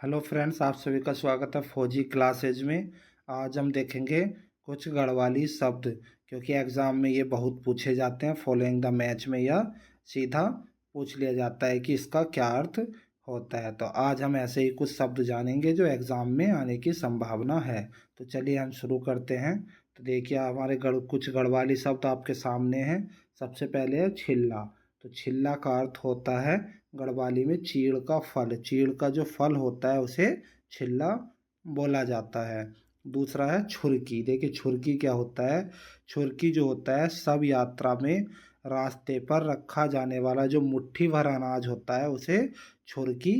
Hello friends, आप सभी का स्वागत है फौजी क्लासेज में। आज हम देखेंगे कुछ गढ़वाली शब्द, क्योंकि एग्ज़ाम में ये बहुत पूछे जाते हैं। फॉलोइंग द मैच में यह सीधा पूछ लिया जाता है कि इसका क्या अर्थ होता है। तो आज हम ऐसे ही कुछ शब्द जानेंगे जो एग्ज़ाम में आने की संभावना है। तो चलिए हम शुरू करते हैं। तो देखिए, हमारे कुछ गढ़वाली शब्द आपके सामने हैं। सबसे पहले है छिल्ला। तो छिल्ला का अर्थ होता है गढ़वाली में चीड़ का फल। चीड़ का जो फल होता है उसे छिल्ला बोला जाता है। दूसरा है छुरकी। देखिए, छुरकी क्या होता है। छुरकी जो होता है सब यात्रा में रास्ते पर रखा जाने वाला जो मुट्ठी भर अनाज होता है उसे छुरकी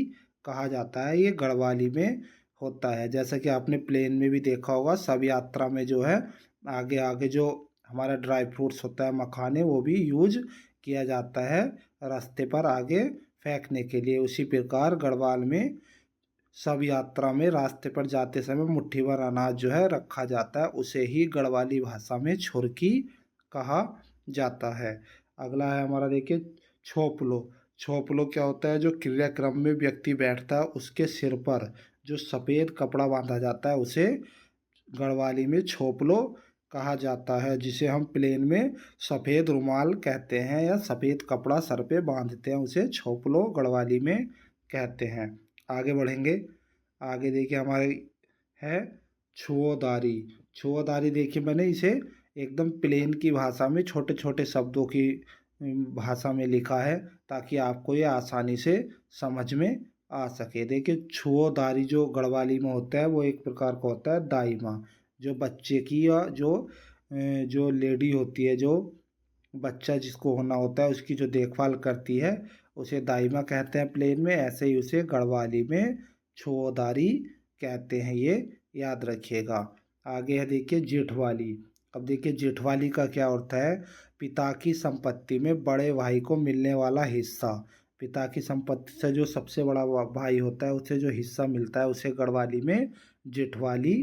कहा जाता है। ये गढ़वाली में होता है। जैसा कि आपने प्लेन में भी देखा होगा, सब यात्रा में जो है आगे आगे जो हमारा ड्राई फ्रूट्स होता है, मखाने, वो भी यूज किया जाता है रास्ते पर आगे फेंकने के लिए। उसी प्रकार गढ़वाल में सब यात्रा में रास्ते पर जाते समय मुट्ठी भर अनाज जो है रखा जाता है, उसे ही गढ़वाली भाषा में छुरकी कहा जाता है। अगला है हमारा, देखिए, छोपलो। छोपलो क्या होता है। जो क्रियाक्रम में व्यक्ति बैठता है उसके सिर पर जो सफ़ेद कपड़ा बांधा जाता है उसे गढ़वाली में छोपलो कहा जाता है, जिसे हम प्लेन में सफ़ेद रुमाल कहते हैं या सफ़ेद कपड़ा सर पे बांधते हैं, उसे छोपलो गढ़वाली में कहते हैं। आगे बढ़ेंगे। आगे देखिए हमारे है छुओदारी। छुओदारी देखिए, मैंने इसे एकदम प्लेन की भाषा में छोटे छोटे शब्दों की भाषा में लिखा है ताकि आपको ये आसानी से समझ में आ सके। देखिए, छुओदारी जो गढ़वाली में होता है वो एक प्रकार का होता है दाई माँ। जो बच्चे की या जो लेडी होती है, जो बच्चा जिसको होना होता है उसकी जो देखभाल करती है उसे दाई माँ कहते हैं प्लेन में। ऐसे ही उसे गढ़वाली में छुओदारी कहते हैं, ये याद रखिएगा। आगे है देखिए जेठवाली। अब देखिए जेठवाली का क्या अर्थ है। पिता की संपत्ति में बड़े भाई को मिलने वाला हिस्सा। पिता की संपत्ति से जो सबसे बड़ा भाई होता है उसे जो हिस्सा मिलता है उसे गढ़वाली में जेठवाली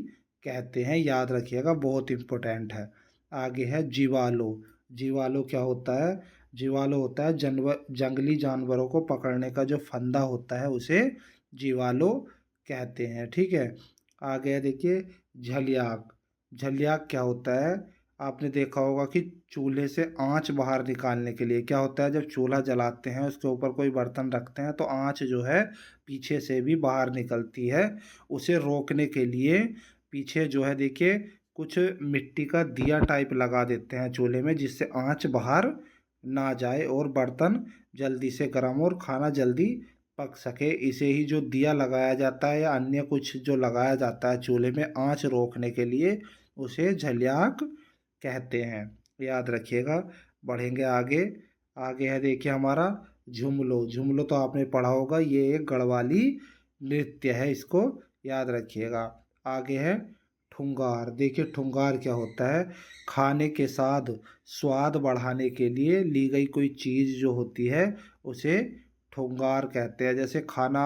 कहते हैं, याद रखिएगा, बहुत इम्पोर्टेंट है। आगे है जीवालो। जीवालो क्या होता है। जीवालो होता है जंगली जानवरों को पकड़ने का जो फंदा होता है उसे जीवालो कहते हैं। ठीक है। आगे है देखिए झलियाक। झलियाक क्या होता है। आपने देखा होगा कि चूल्हे से आंच बाहर निकालने के लिए क्या होता है, जब चूल्हा जलाते हैं उसके ऊपर कोई बर्तन रखते हैं तो आंच जो है पीछे से भी बाहर निकलती है। उसे रोकने के लिए पीछे जो है देखिए कुछ मिट्टी का दिया टाइप लगा देते हैं चूल्हे में, जिससे आंच बाहर ना जाए और बर्तन जल्दी से गर्म और खाना जल्दी पक सके। इसे ही जो दिया लगाया जाता है या अन्य कुछ जो लगाया जाता है चूल्हे में आंच रोकने के लिए, उसे झलियाक कहते हैं, याद रखिएगा। बढ़ेंगे आगे। आगे है देखिए हमारा झुमलो। झुमलो तो आपने पढ़ा होगा, ये एक गढ़वाली नृत्य है, इसको याद रखिएगा। आगे है ठुंगार। देखिए ठुंगार क्या होता है। खाने के साथ स्वाद बढ़ाने के लिए ली गई कोई चीज़ जो होती है उसे ठुंगार कहते हैं। जैसे खाना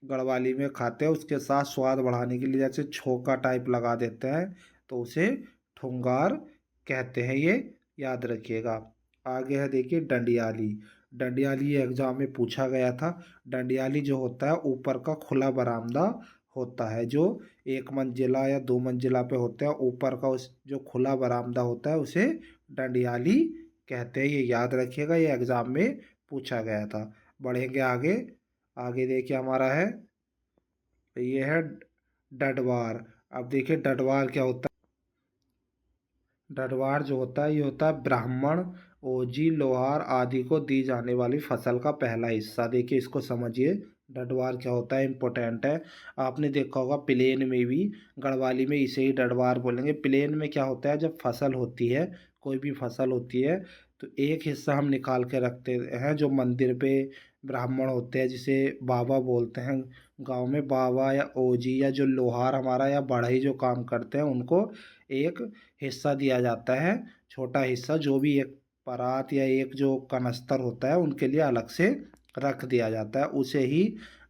गढ़वाली में खाते हैं उसके साथ स्वाद बढ़ाने के लिए जैसे छोका टाइप लगा देते हैं तो उसे ठुंगार कहते हैं, ये याद रखिएगा। आगे है देखिए डंडियाली। डंडियाली एग्जाम में पूछा गया था। डंडियाली जो होता है ऊपर का खुला बरामदा होता है, जो एक मंजिला या दो मंजिला पे होता है, ऊपर का उस जो खुला बरामदा होता है उसे डंडियाली कहते हैं, ये याद रखिएगा, ये एग्जाम में पूछा गया था। बढ़ेंगे आगे। आगे देखिए हमारा है, ये है डडवार। अब देखिए डडवार क्या होता है। डडवार जो होता है ये होता है ब्राह्मण, ओजी, लोहार आदि को दी जाने वाली फसल का पहला हिस्सा। देखिए इसको समझिए, डडवार क्या होता है, इम्पोर्टेंट है। आपने देखा होगा प्लेन में भी गढ़वाली में इसे ही डडवार बोलेंगे। प्लेन में क्या होता है, जब फसल होती है, कोई भी फसल होती है, तो एक हिस्सा हम निकाल के रखते हैं जो मंदिर पे ब्राह्मण होते हैं, जिसे बाबा बोलते हैं गांव में। बाबा या ओजी या जो लोहार हमारा या बढ़ई जो काम करते हैं उनको एक हिस्सा दिया जाता है, छोटा हिस्सा, जो भी एक परात या एक जो कनस्तर होता है उनके लिए अलग से रख दिया जाता है, उसे ही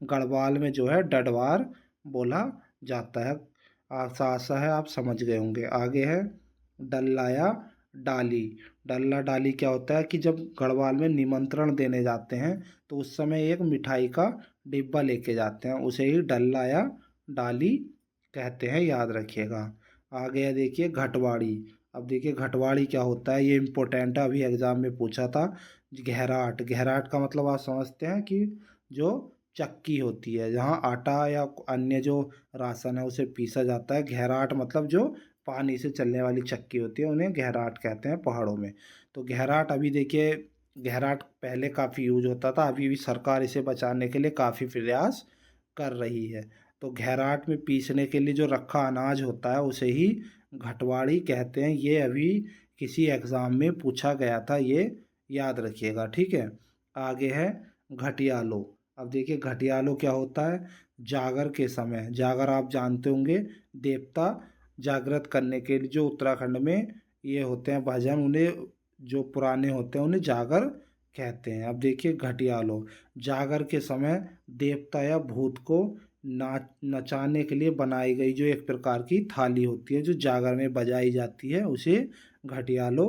गढ़वाल में जो है डडवार बोला जाता है। आशा है आप समझ गए होंगे। आगे है डल्ला या डाली। डल्ला डाली क्या होता है कि जब गढ़वाल में निमंत्रण देने जाते हैं तो उस समय एक मिठाई का डिब्बा लेके जाते हैं, उसे ही डल्ला या डाली कहते हैं, याद रखिएगा। आ गया देखिए घटवाड़ी। अब देखिए घटवाड़ी क्या होता है, ये इम्पोर्टेंट है, अभी एग्जाम में पूछा था। घेराट, घेराट का मतलब आप समझते हैं कि जो चक्की होती है जहाँ आटा या अन्य जो राशन है उसे पीसा जाता है। घेराट मतलब जो पानी से चलने वाली चक्की होती है उन्हें घेराट कहते हैं पहाड़ों में। तो घेराट अभी देखिए, घेराट पहले काफ़ी यूज होता था, अभी भी सरकार इसे बचाने के लिए काफ़ी प्रयास कर रही है। तो घेराट में पीसने के लिए जो रखा अनाज होता है उसे ही घटवाड़ी कहते हैं। ये अभी किसी एग्ज़ाम में पूछा गया था, ये याद रखिएगा, ठीक है। आगे है घटियालो। अब देखिए घटियालो क्या होता है, जागर के समय, जागर आप जानते होंगे, देवता जागृत करने के लिए जो उत्तराखंड में ये होते हैं भजन, उन्हें जो पुराने होते हैं उन्हें जागर कहते हैं। अब देखिए घटियालो, जागर के समय देवता या भूत को नाच नचाने के लिए बनाई गई जो एक प्रकार की थाली होती है जो जागर में बजाई जाती है, उसे घटियालो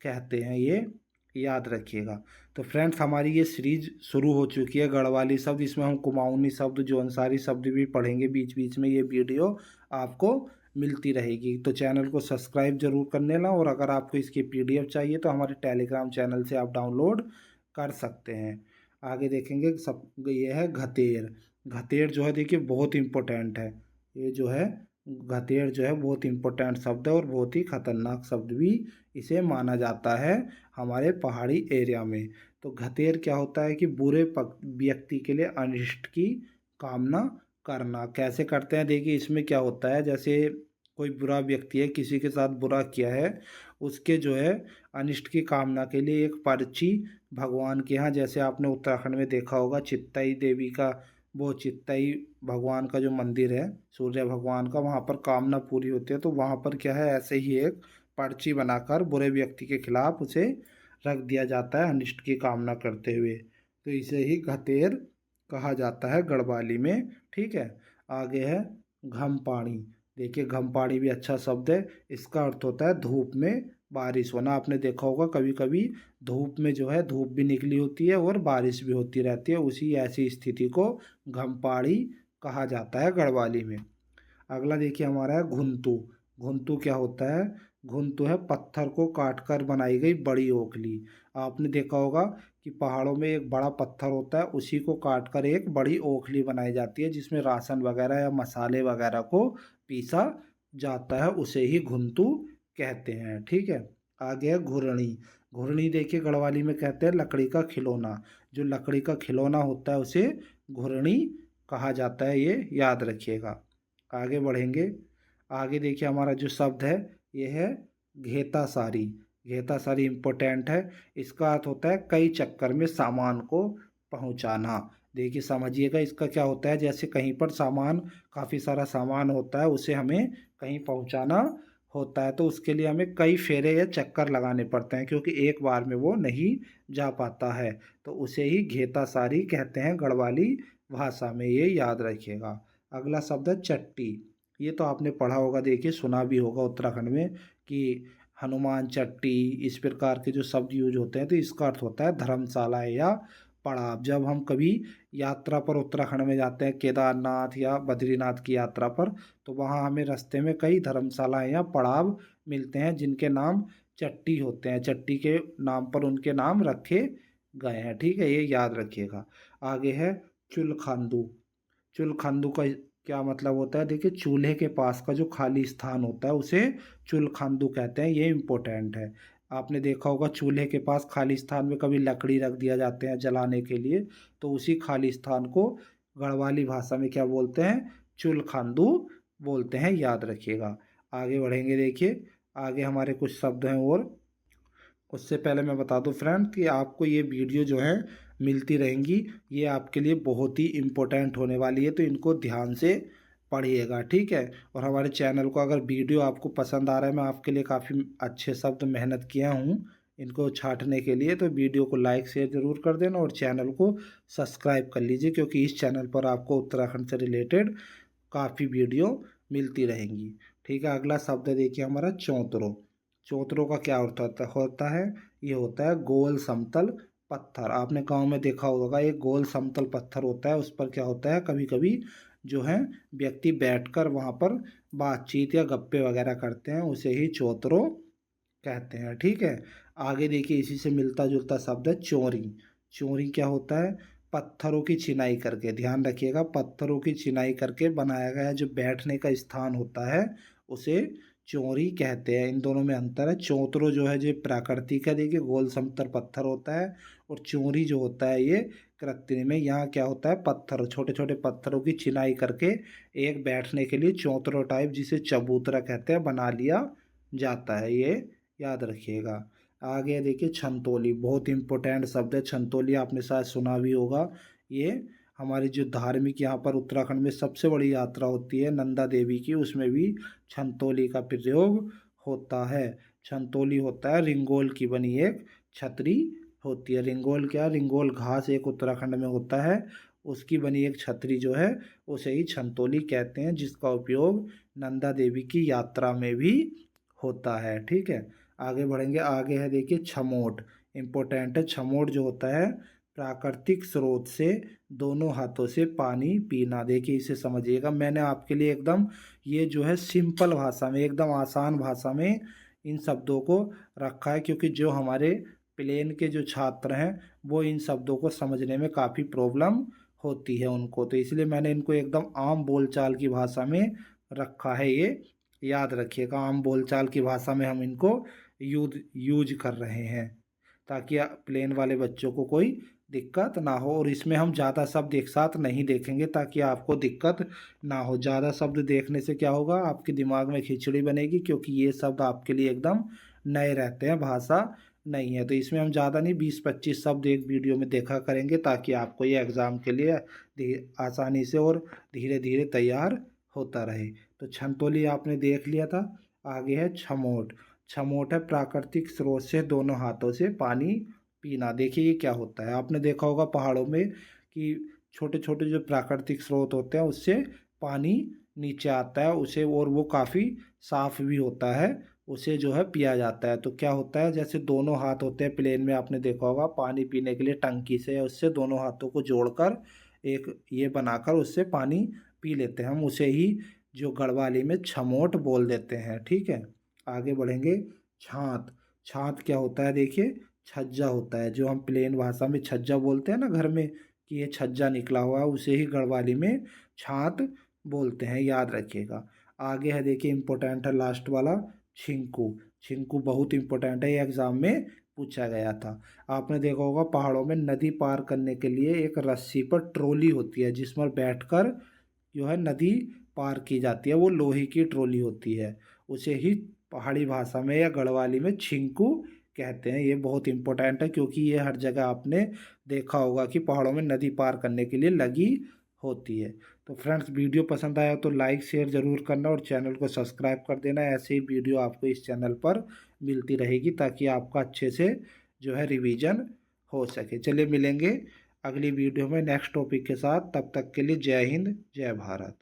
कहते हैं, ये याद रखिएगा। तो फ्रेंड्स हमारी ये सीरीज शुरू हो चुकी है गढ़वाली शब्द, इसमें हम कुमाऊनी शब्द जो अंसारी शब्द भी पढ़ेंगे बीच बीच में, ये वीडियो आपको मिलती रहेगी। तो चैनल को सब्सक्राइब जरूर कर लेना, और अगर आपको इसकी पीडीएफ चाहिए तो हमारे टेलीग्राम चैनल से आप डाउनलोड कर सकते हैं। आगे देखेंगे सब, ये है घतेर। घतेर जो है देखिए बहुत इम्पोर्टेंट है, ये जो है घतेर जो है बहुत इम्पोर्टेंट शब्द है और बहुत ही खतरनाक शब्द भी इसे माना जाता है हमारे पहाड़ी एरिया में। तो घतेर क्या होता है कि बुरे व्यक्ति के लिए अनिष्ट की कामना करना। कैसे करते हैं देखिए, इसमें क्या होता है, जैसे कोई बुरा व्यक्ति है, किसी के साथ बुरा किया है, उसके जो है अनिष्ट की कामना के लिए एक पर्ची भगवान के यहाँ, जैसे आपने उत्तराखंड में देखा होगा चित्तई देवी का, वो चित्तई भगवान का जो मंदिर है सूर्य भगवान का, वहाँ पर कामना पूरी होती है। तो वहाँ पर क्या है, ऐसे ही एक पर्ची बनाकर बुरे व्यक्ति के खिलाफ उसे रख दिया जाता है अनिष्ट की कामना करते हुए। तो इसे ही घतेर कहा जाता है गढ़वाली में, ठीक है। आगे है घमपाणी। देखिए घमपाणी भी अच्छा शब्द है, इसका अर्थ होता है धूप में बारिश होना। आपने देखा होगा कभी कभी धूप में जो है धूप भी निकली होती है और बारिश भी होती रहती है, उसी ऐसी स्थिति को घमपाणी कहा जाता है गढ़वाली में। अगला देखिए हमारा है घुंतु। घुंतु क्या होता है, घुंतु है पत्थर को काटकर बनाई गई बड़ी ओखली। आपने देखा होगा कि पहाड़ों में एक बड़ा पत्थर होता है, उसी को काटकर एक बड़ी ओखली बनाई जाती है जिसमें राशन वगैरह या मसाले वगैरह को पीसा जाता है, उसे ही घुंतु कहते हैं, ठीक है। आगे है घुरणी। घुरणी देखिए गढ़वाली में कहते हैं लकड़ी का खिलौना, जो लकड़ी का खिलौना होता है उसे घुरणी कहा जाता है, ये याद रखिएगा। आगे बढ़ेंगे, आगे देखिए हमारा जो शब्द है ये है घेता सारी। घेता सारी इम्पोर्टेंट है, इसका अर्थ होता है कई चक्कर में सामान को पहुंचाना। देखिए समझिएगा इसका क्या होता है, जैसे कहीं पर सामान, काफ़ी सारा सामान होता है, उसे हमें कहीं पहुंचाना होता है, तो उसके लिए हमें कई फेरे या चक्कर लगाने पड़ते हैं क्योंकि एक बार में वो नहीं जा पाता है। तो उसे ही घेता सारी कहते हैं गढ़वाली भाषा में, ये याद रखिएगा। अगला शब्द है चट्टी। ये तो आपने पढ़ा होगा, देखिए सुना भी होगा उत्तराखंड में कि हनुमान चट्टी, इस प्रकार के जो शब्द यूज होते हैं, तो इसका अर्थ होता है धर्मशाला या पड़ाव। जब हम कभी यात्रा पर उत्तराखंड में जाते हैं केदारनाथ या बद्रीनाथ की यात्रा पर, तो वहाँ हमें रास्ते में कई धर्मशालाएँ या पड़ाव मिलते हैं जिनके नाम चट्टी होते हैं, चट्टी के नाम पर उनके नाम रखे गए हैं, ठीक है, ये याद रखिएगा। आगे है चुलखांदू। चुलखांदू का क्या मतलब होता है, देखिए चूल्हे के पास का जो खाली स्थान होता है उसे चुलखांदू कहते हैं, ये इम्पोर्टेंट है। आपने देखा होगा चूल्हे के पास खाली स्थान में कभी लकड़ी रख दिया जाते हैं जलाने के लिए, तो उसी खाली स्थान को गढ़वाली भाषा में क्या बोलते हैं, चुलखांदू बोलते हैं, याद रखिएगा। आगे बढ़ेंगे, देखिए आगे हमारे कुछ शब्द हैं, और उससे पहले मैं बता दूं फ्रेंड कि आपको ये वीडियो जो है मिलती रहेंगी, ये आपके लिए बहुत ही इम्पोर्टेंट होने वाली है, तो इनको ध्यान से पढ़िएगा, ठीक है। और हमारे चैनल को अगर वीडियो आपको पसंद आ रहा है, मैं आपके लिए काफ़ी अच्छे शब्द मेहनत किया हूँ इनको छांटने के लिए, तो वीडियो को लाइक शेयर ज़रूर कर देना और चैनल को सब्सक्राइब कर लीजिए क्योंकि इस चैनल पर आपको उत्तराखंड से रिलेटेड काफ़ी वीडियो मिलती रहेंगी, ठीक है। अगला शब्द है देखिए हमारा चौतरो। चौतरो का क्या अर्थ होता है, ये होता है गोल समतल पत्थर। आपने गांव में देखा होगा एक गोल समतल पत्थर होता है, उस पर क्या होता है कभी कभी जो है व्यक्ति बैठकर वहां पर बातचीत या गप्पे वगैरह करते हैं, उसे ही चौतरो कहते हैं। ठीक है। आगे देखिए इसी से मिलता जुलता शब्द है चोरी। चोरी क्या होता है? पत्थरों की चिनाई करके, ध्यान रखिएगा, पत्थरों की चिनाई करके बनाया गया जो बैठने का स्थान होता है उसे चोरी कहते हैं। इन दोनों में अंतर है। चौतरो जो है जो प्राकृतिक है, देखिए गोल समतल पत्थर होता है, और चोरी जो होता है ये कृत्रिम है। यहाँ क्या होता है, पत्थर, छोटे छोटे पत्थरों की चिनाई करके एक बैठने के लिए चौतरो टाइप, जिसे चबूतरा कहते हैं, बना लिया जाता है। ये याद रखिएगा। आगे देखिए छंतोली, बहुत इंपॉर्टेंट शब्द है छंतोली, आपने शायद सुना भी होगा। ये हमारी जो धार्मिक यहाँ पर उत्तराखंड में सबसे बड़ी यात्रा होती है नंदा देवी की, उसमें भी छंतोली का प्रयोग होता है। छंतोली होता है रिंगोल की बनी एक छतरी होती है। रिंगोल क्या? रिंगोल घास एक उत्तराखंड में होता है, उसकी बनी एक छतरी जो है उसे ही छंतोली कहते हैं, जिसका उपयोग नंदा देवी की यात्रा में भी होता है। ठीक है। आगे बढ़ेंगे। आगे है देखिए छमोट, इम्पोर्टेंट है। छमोट जो होता है प्राकृतिक स्रोत से दोनों हाथों से पानी पीना। देखिए इसे समझिएगा, मैंने आपके लिए एकदम ये जो है सिंपल भाषा में, एकदम आसान भाषा में इन शब्दों को रखा है, क्योंकि जो हमारे प्लेन के जो छात्र हैं वो इन शब्दों को समझने में काफ़ी प्रॉब्लम होती है उनको, तो इसलिए मैंने इनको एकदम आम बोलचाल की भाषा में रखा है। ये याद रखिएगा, आम बोलचाल की भाषा में हम इनको यूज कर रहे हैं, ताकि प्लेन वाले बच्चों को कोई दिक्कत ना हो। और इसमें हम ज़्यादा शब्द एक साथ नहीं देखेंगे ताकि आपको दिक्कत ना हो। ज़्यादा शब्द देखने से क्या होगा, आपके दिमाग में खिचड़ी बनेगी, क्योंकि ये शब्द आपके लिए एकदम नए रहते हैं, भाषा नहीं है। तो इसमें हम ज़्यादा नहीं, 20-25 शब्द एक वीडियो में देखा करेंगे, ताकि आपको ये एग्ज़ाम के लिए आसानी से और धीरे धीरे तैयार होता रहे। तो छंतोली आपने देख लिया था। आगे है छमोट। छमोट है प्राकृतिक स्रोत से दोनों हाथों से पानी पीना। देखिए ये क्या होता है, आपने देखा होगा पहाड़ों में कि छोटे छोटे जो प्राकृतिक स्रोत होते हैं उससे पानी नीचे आता है उसे, और वो काफ़ी साफ भी होता है, उसे जो है पिया जाता है। तो क्या होता है, जैसे दोनों हाथ होते हैं प्लेन में, आपने देखा होगा पानी पीने के लिए टंकी से, उससे दोनों हाथों को जोड़कर एक ये बनाकर उससे पानी पी लेते हैं हम, उसे ही जो गढ़वाली में छमोट बोल देते हैं। ठीक है। आगे बढ़ेंगे। छात। छात क्या होता है, देखिए छज्जा होता है, जो हम प्लेन भाषा में छज्जा बोलते हैं ना घर में, कि ये छज्जा निकला हुआ है, उसे ही गढ़वाली में छात बोलते हैं, याद रखिएगा। आगे है देखिए इम्पोर्टेंट है लास्ट वाला, छिंकू। छिंकू बहुत इंपॉर्टेंट है, ये एग्जाम में पूछा गया था। आपने देखा होगा पहाड़ों में नदी पार करने के लिए एक रस्सी पर ट्रॉली होती है, जिस पर बैठकर जो है नदी पार की जाती है, वो लोहे की ट्रॉली होती है, उसे ही पहाड़ी भाषा में या गढ़वाली में छिंकू कहते हैं। ये बहुत इंपॉर्टेंट है, क्योंकि ये हर जगह आपने देखा होगा कि पहाड़ों में नदी पार करने के लिए लगी होती है। तो फ्रेंड्स वीडियो पसंद आया तो लाइक शेयर ज़रूर करना और चैनल को सब्सक्राइब कर देना। ऐसे ही वीडियो आपको इस चैनल पर मिलती रहेगी, ताकि आपका अच्छे से जो है रिवीजन हो सके। चलिए मिलेंगे अगली वीडियो में नेक्स्ट टॉपिक के साथ, तब तक के लिए जय हिंद जय भारत।